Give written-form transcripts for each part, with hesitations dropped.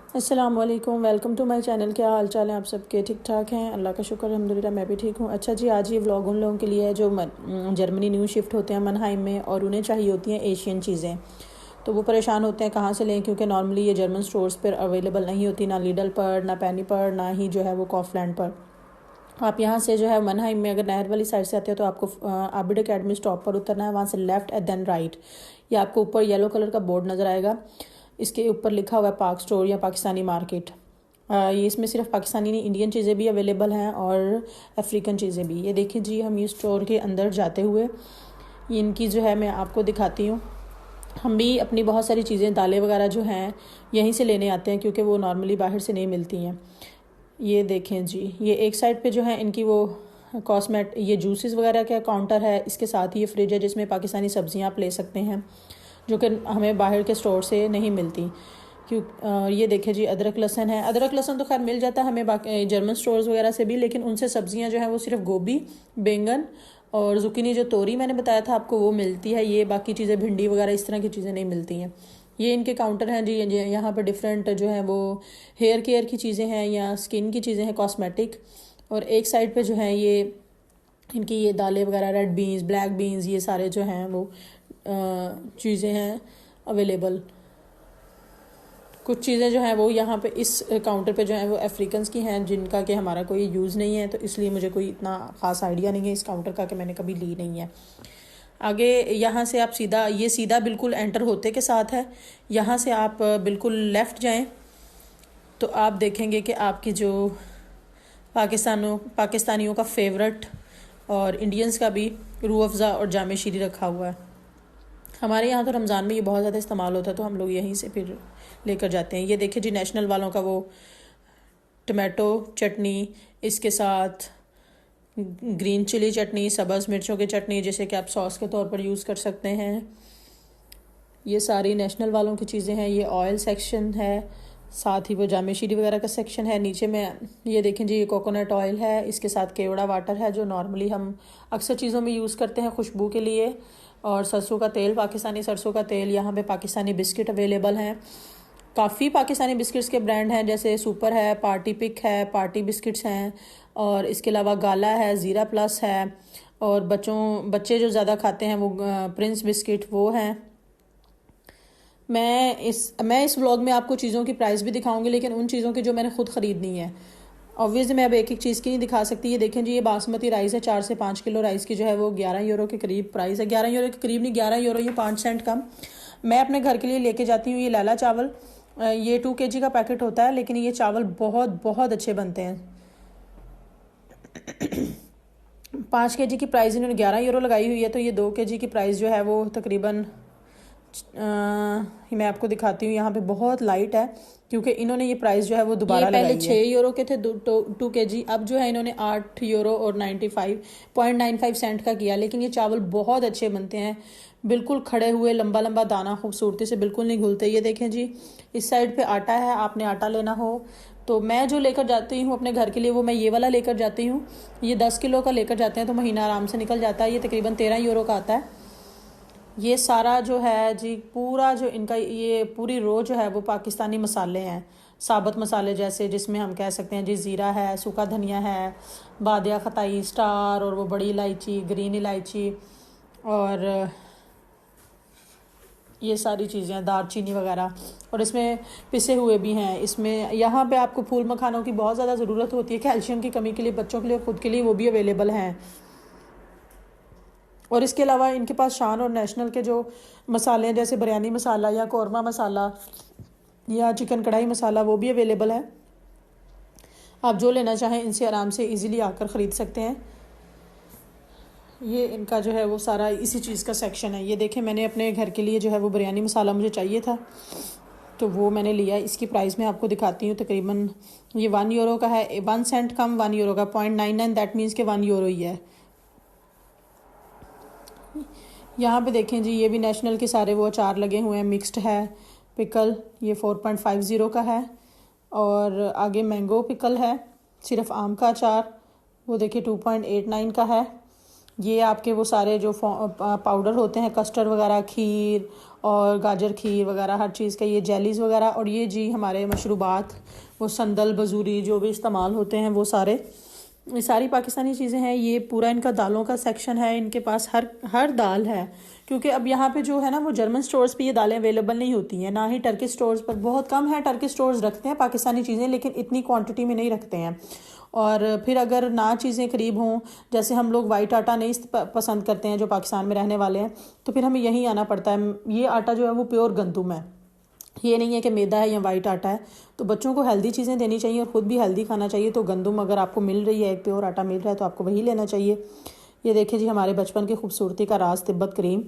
अस्सलाम वालेकुम, welcome to my channel. क्या हाल चाल है आप सबके? ठीक ठाक हैं, अल्लाह का शुक्र अल्हम्दुलिल्लाह, मैं भी ठीक हूँ। अच्छा जी, आज ये व्लॉग उन लोगों के लिए है जो जर्मनी न्यू शिफ्ट होते हैं मनहाइम में, और उन्हें चाहिए होती हैं एशियन चीज़ें। तो वो परेशान होते हैं कहाँ से लें, क्योंकि नॉर्मली ये जर्मन स्टोर्स पर अवेलेबल नहीं होती, ना लीडल पर, ना पेनी पर, ना ही जो है वो कॉफलैंड पर। आप यहाँ से जो है मनहाइम में अगर नहर वाली साइड से आते हो तो आपको आबिड अकेडमी स्टॉप पर उतरना है, वहाँ से लेफ़्ट एंड देन राइट। ये आपको ऊपर येलो कलर का बोर्ड नज़र आएगा, इसके ऊपर लिखा हुआ है पाक स्टोर या पाकिस्तानी मार्केट। ये इसमें सिर्फ पाकिस्तानी नहीं, इंडियन चीज़ें भी अवेलेबल हैं और अफ्रीकन चीज़ें भी। ये देखिए जी, हम ये स्टोर के अंदर जाते हुए ये इनकी जो है मैं आपको दिखाती हूँ। हम भी अपनी बहुत सारी चीज़ें, दालें वगैरह जो हैं यहीं से लेने आते हैं, क्योंकि वो नॉर्मली बाहर से नहीं मिलती हैं। ये देखें जी, ये एक साइड पे जो है इनकी वो ये जूसेस वगैरह का काउंटर है, इसके साथ ही ये फ्रिज है जिसमें पाकिस्तानी सब्जियां आप ले सकते हैं, जो कि हमें बाहर के स्टोर से नहीं मिलती। ये देखें जी, अदरक लहसन है। अदरक लहसन तो खैर मिल जाता है हमें बाकी जर्मन स्टोर्स वगैरह से भी, लेकिन उनसे सब्जियां जो है वो सिर्फ गोभी, बैंगन और जुकीनी, जो तोरी मैंने बताया था आपको, वो मिलती है। ये बाकी चीज़ें, भिंडी वगैरह इस तरह की चीज़ें नहीं मिलती हैं। ये इनके काउंटर हैं जी। यहाँ पर डिफरेंट जो है वो हेयर केयर की चीज़ें हैं या स्किन की चीज़ें हैं, कॉस्मेटिक। और एक साइड पे जो है ये इनकी ये दालें वगैरह, रेड बीन्स, ब्लैक बीन्स, ये सारे जो हैं वो चीज़ें हैं अवेलेबल। कुछ चीज़ें जो हैं वो यहाँ पे इस काउंटर पे जो हैं वो अफ्रीकन्स की हैं, जिनका कि हमारा कोई यूज़ नहीं है, तो इसलिए मुझे कोई इतना ख़ास आइडिया नहीं है इस काउंटर का, कि मैंने कभी ली नहीं है। आगे यहाँ से आप सीधा बिल्कुल एंटर होते के साथ है। यहाँ से आप बिल्कुल लेफ़्ट जाएं तो आप देखेंगे कि आपकी जो पाकिस्तानियों का फेवरेट और इंडियंस का भी रूह अफ़ज़ा और जामे शीरी रखा हुआ है। हमारे यहाँ तो रमज़ान में ये बहुत ज़्यादा इस्तेमाल होता है, तो हम लोग यहीं से फिर लेकर जाते हैं। ये देखिए जी, नेशनल वालों का वो टमाटो चटनी, इसके साथ ग्रीन चिली चटनी, सब्ज़ मिर्चों की चटनी, जिसे कि आप सॉस के तौर पर यूज़ कर सकते हैं। ये सारी नेशनल वालों की चीज़ें हैं। ये ऑयल सेक्शन है, साथ ही वो जामे शीरी वगैरह का सेक्शन है। नीचे में ये देखें जी, ये कोकोनट ऑयल है, इसके साथ केवड़ा वाटर है, जो नॉर्मली हम अक्सर चीज़ों में यूज़ करते हैं खुशबू के लिए। और सरसों का तेल, पाकिस्तानी सरसों का तेल। यहाँ पे पाकिस्तानी बिस्किट अवेलेबल हैं। काफ़ी पाकिस्तानी बिस्किट्स के ब्रांड हैं, जैसे सुपर है, पार्टी पिक है, पार्टी बिस्किट्स हैं, और इसके अलावा गाला है, ज़ीरा प्लस है, और बच्चे जो ज़्यादा खाते हैं वो प्रिंस बिस्किट वो हैं। मैं इस व्लॉग में आपको चीज़ों की प्राइस भी दिखाऊंगी, लेकिन उन चीज़ों की जो मैंने खुद ख़रीदनी है। ऑब्वियसली मैं अब एक एक चीज़ की नहीं दिखा सकती। ये देखें जी, ये बासमती राइस है, 4 से 5 किलो राइस की जो है वो 11 यूरो के करीब प्राइस है। 11 यूरो के करीब नहीं, 11 यूरो, ये 5 सेंट कम। मैं अपने घर के लिए लेके जाती हूँ ये लाला चावल। ये 2 kg का पैकेट होता है, लेकिन ये चावल बहुत बहुत अच्छे बनते हैं। 5 kg की प्राइस इन्होंने 11 यूरो लगाई हुई है, तो ये 2 kg की प्राइस जो है वो तकरीबन मैं आपको दिखाती हूँ। यहाँ पे बहुत लाइट है, क्योंकि इन्होंने ये प्राइस जो है वो दोबारा लगाई है। पहले 6 यूरो के थे 2 kg, अब जो है इन्होंने 8 यूरो और 95.95 सेंट का किया। लेकिन ये चावल बहुत अच्छे बनते हैं, बिल्कुल खड़े हुए, लंबा लंबा दाना, खूबसूरती से, बिल्कुल नहीं घुलते। ये देखें जी, इस साइड पे आटा है, आपने आटा लेना हो तो मैं जो लेकर जाती हूँ अपने घर के लिए, वो मैं ये वाला लेकर जाती हूँ। ये 10 किलो का लेकर जाते हैं, तो महीना आराम से निकल जाता है। ये तकरीबन 13 यूरो का आता है। ये सारा जो है जी, पूरा जो इनका ये पूरी रो जो है वो पाकिस्तानी मसाले हैं, साबुत मसाले, जैसे जिसमें हम कह सकते हैं जी, ज़ीरा है, सूखा धनिया है, बादिया खताई, स्टार, और वो बड़ी इलायची, ग्रीन इलायची, और ये सारी चीज़ें, दारचीनी वगैरह, और इसमें पिसे हुए भी हैं। इसमें यहाँ पे आपको फूल मखानों की बहुत ज़्यादा ज़रूरत होती है कैल्शियम की कमी के लिए, बच्चों के लिए, खुद के लिए, वो भी अवेलेबल हैं। और इसके अलावा इनके पास शान और नेशनल के जो मसाले हैं, जैसे बिरयानी मसाला या कौरमा मसाला या चिकन कढ़ाई मसाला, वो भी अवेलेबल है। आप जो लेना चाहें इनसे आराम से इजीली आकर ख़रीद सकते हैं। ये इनका जो है वो सारा इसी चीज़ का सेक्शन है। ये देखें, मैंने अपने घर के लिए जो है वो बिरयानी मसाला मुझे चाहिए था, तो वो मैंने लिया। इसकी प्राइस मैं आपको दिखाती हूँ। तकरीबन ये 1 यूरो का है, 1 सेंट कम 1 यूरो का, 0.99, दैट मीन्स के 1 यूरो ही है। यहाँ पे देखें जी, ये भी नेशनल के सारे वो अचार लगे हुए हैं, मिक्स्ड है पिकल, ये 4.50 का है। और आगे मैंगो पिकल है, सिर्फ आम का अचार, वो देखिए 2.89 का है। ये आपके वो सारे जो पाउडर होते हैं, कस्टर्ड वगैरह, खीर और गाजर खीर वगैरह हर चीज़ का, ये जेलीज़ वगैरह। और ये जी हमारे मशरूबात, वो संदल बजूरी जो भी इस्तेमाल होते हैं वो सारे, ये सारी पाकिस्तानी चीज़ें हैं। ये पूरा इनका दालों का सेक्शन है, इनके पास हर दाल है। क्योंकि अब यहाँ पे जो है ना वो जर्मन स्टोर्स पे ये दालें अवेलेबल नहीं होती हैं, ना ही टर्किश स्टोर्स पर, बहुत कम है टर्किश स्टोर्स रखते हैं पाकिस्तानी चीज़ें, लेकिन इतनी क्वांटिटी में नहीं रखते हैं। और फिर अगर ना चीज़ें करीब हों, जैसे हम लोग वाइट आटा नहीं पसंद करते हैं जो पाकिस्तान में रहने वाले हैं, तो फिर हमें यहीं आना पड़ता है। ये आटा जो है वो प्योर गंदुम है, ये नहीं है कि मैदा है या वाइट आटा है। तो बच्चों को हेल्दी चीज़ें देनी चाहिए और ख़ुद भी हेल्दी खाना चाहिए। तो गंदुम अगर आपको मिल रही है, एक प्योर आटा मिल रहा है, तो आपको वही लेना चाहिए। ये देखिए जी हमारे बचपन की खूबसूरती का राज तिब्बत क्रीम,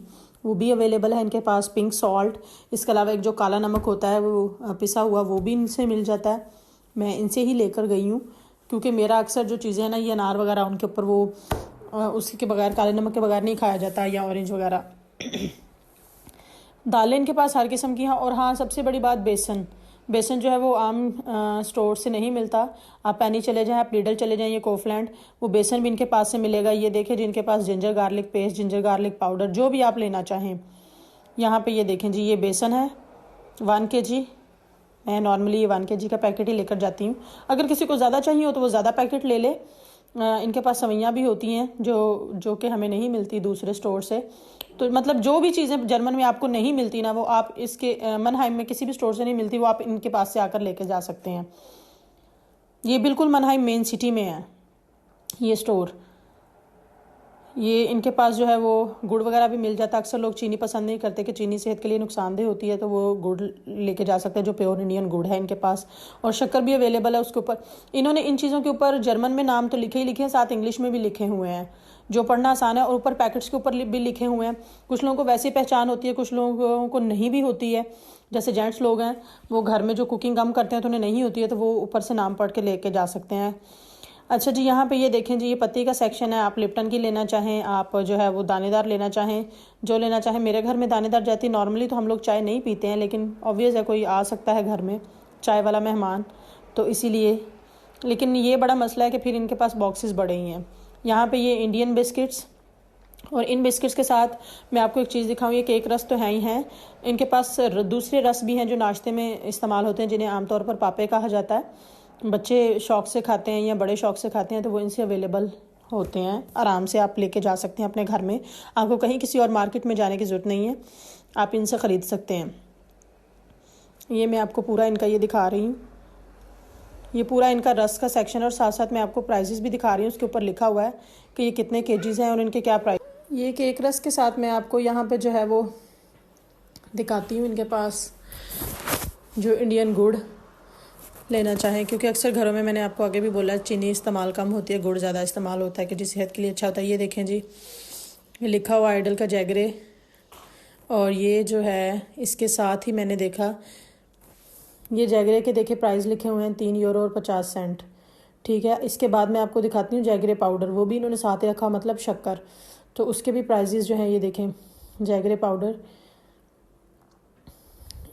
वो भी अवेलेबल है इनके पास। पिंक सॉल्ट, इसके अलावा एक जो काला नमक होता है वो पिसा हुआ, वो भी इनसे मिल जाता है। मैं इनसे ही लेकर गई हूँ, क्योंकि मेरा अक्सर जो चीज़ें हैं ना, ये अनार वगैरह, उनके ऊपर वो उसके बगैर, काले नमक के बगैर नहीं खाया जाता, या ऑरेंज वगैरह। दालें इनके पास हर किस्म की हैं। और हाँ, सबसे बड़ी बात बेसन, बेसन जो है वो आम स्टोर से नहीं मिलता। आप पैनी चले जाएं, आप लीडल चले जाएं, ये कोफलैंड, वो बेसन भी इनके पास से मिलेगा। ये देखें जिनके पास ginger garlic paste, ginger garlic powder, जो भी आप लेना चाहें। यहाँ पे ये देखें जी, ये बेसन है 1 kg। मैं नॉर्मली ये 1 kg का पैकेट ही लेकर जाती हूँ। अगर किसी को ज़्यादा चाहिए हो तो वो ज़्यादा पैकेट ले ले। इनके पास सवैयाँ भी होती हैं जो कि हमें नहीं मिलती दूसरे स्टोर से। तो मतलब जो भी चीज़ें जर्मन में आपको नहीं मिलती ना, वो आप इसके मनहाइम में किसी भी स्टोर से नहीं मिलती, वो आप इनके पास से आकर लेके जा सकते हैं। ये बिल्कुल मनहाइम मेन सिटी में है ये स्टोर। ये इनके पास जो है वो गुड़ वगैरह भी मिल जाता है। अक्सर लोग चीनी पसंद नहीं करते कि चीनी सेहत के लिए नुकसानदेह होती है, तो वो गुड़ लेके जा सकते हैं जो प्योर इंडियन गुड़ है इनके पास। और शक्कर भी अवेलेबल है उसके ऊपर। इन्होंने इन चीज़ों के ऊपर जर्मन में नाम तो लिखे ही लिखे हैं, साथ इंग्लिश में भी लिखे हुए हैं, जो पढ़ना आसान है। और ऊपर पैकेट्स के ऊपर भी लिखे हुए हैं। कुछ लोगों को वैसे पहचान होती है, कुछ लोगों को नहीं भी होती है। जैसे जेंट्स लोग हैं, वो घर में जो कुकिंग कम करते हैं तो उन्हें नहीं होती है, तो वो ऊपर से नाम पढ़ के लेके जा सकते हैं। अच्छा जी, यहाँ पे ये देखें जी, ये पत्ती का सेक्शन है। आप लिप्टन की लेना चाहें, आप जो है वो दानेदार लेना चाहें, जो लेना चाहें। मेरे घर में दानेदार जाती है। नॉर्मली तो हम लोग चाय नहीं पीते हैं, लेकिन ऑब्वियस है कोई आ सकता है घर में चाय वाला मेहमान, तो इसीलिए। लेकिन ये बड़ा मसला है कि फिर इनके पास बॉक्सेस बड़े ही हैं। यहाँ पे ये इंडियन बिस्किट्स, और इन बिस्किट्स के साथ मैं आपको एक चीज़ दिखाऊँ, ये केक रस तो है ही हैं। इनके पास दूसरे रस भी हैं जो नाश्ते में इस्तेमाल होते हैं, जिन्हें आमतौर पर पापे कहा जाता है। बच्चे शौक़ से खाते हैं या बड़े शौक़ से खाते हैं, तो वो इनसे अवेलेबल होते हैं। आराम से आप लेके जा सकते हैं अपने घर में। आपको कहीं किसी और मार्केट में जाने की ज़रूरत नहीं है, आप इनसे ख़रीद सकते हैं। ये मैं आपको पूरा इनका ये दिखा रही हूँ, ये पूरा इनका रस का सेक्शन। और साथ साथ मैं आपको प्राइसेस भी दिखा रही हूँ। उसके ऊपर लिखा हुआ है कि ये कितने केजीज़ हैं और इनके क्या प्राइस। ये केक रस के साथ मैं आपको यहाँ पे जो है वो दिखाती हूँ। इनके पास जो इंडियन गुड़ लेना चाहें, क्योंकि अक्सर घरों में, मैंने आपको आगे भी बोला, चीनी इस्तेमाल कम होती है, गुड़ ज़्यादा इस्तेमाल होता है कि जो सेहत के लिए अच्छा होता है। ये देखें जी, ये लिखा हुआ आइडल का जैगरे। और ये जो है इसके साथ ही मैंने देखा, ये जैगरे के देखे प्राइस लिखे हुए हैं 3 यूरो और 50 सेंट। ठीक है, इसके बाद मैं आपको दिखाती हूँ जैगरे पाउडर, वो भी इन्होंने साथ ही रखा, मतलब शक्कर। तो उसके भी प्राइजेस जो हैं ये देखें, जैगरे पाउडर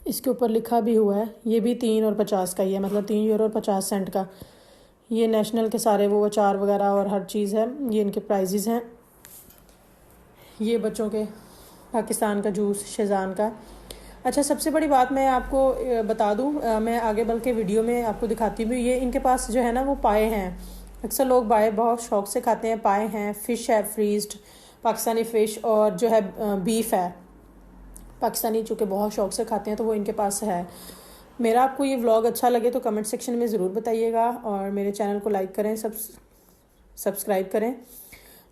इसके ऊपर लिखा भी हुआ है, ये भी 3 और 50 का ही है, मतलब 3 यूरो और 50 सेंट का। ये नेशनल के सारे वो अचार वगैरह और हर चीज़ है, ये इनके प्राइजेस हैं। ये बच्चों के पाकिस्तान का जूस शेज़ान का। अच्छा, सबसे बड़ी बात मैं आपको बता दूं, मैं आगे बल्कि वीडियो में आपको दिखाती हूँ। ये इनके पास जो है ना वो पाए हैं। अक्सर लोग पाए बहुत शौक़ से खाते हैं। पाए हैं, फ़िश है फ्रीज्ड, पाकिस्तानी फ़िश, और जो है बीफ है पाकिस्तानी, चूँकि बहुत शौक़ से खाते हैं, तो वो इनके पास है। मेरा आपको ये व्लॉग अच्छा लगे तो कमेंट सेक्शन में ज़रूर बताइएगा, और मेरे चैनल को लाइक करें, सब्सक्राइब करें।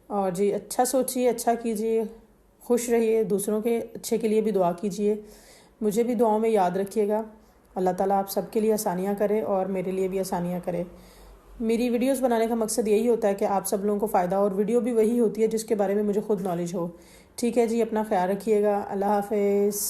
और जी, अच्छा सोचिए, अच्छा कीजिए, खुश रहिए, दूसरों के अच्छे के लिए भी दुआ कीजिए। मुझे भी दुआओं में याद रखिएगा। अल्लाह ताला आप सबके लिए आसानियाँ करे और मेरे लिए भी आसानियाँ करे। मेरी वीडियोस बनाने का मकसद यही होता है कि आप सब लोगों को फ़ायदा, और वीडियो भी वही होती है जिसके बारे में मुझे खुद नॉलेज हो। ठीक है जी, अपना ख्याल रखिएगा। अल्लाह हाफ़िज़।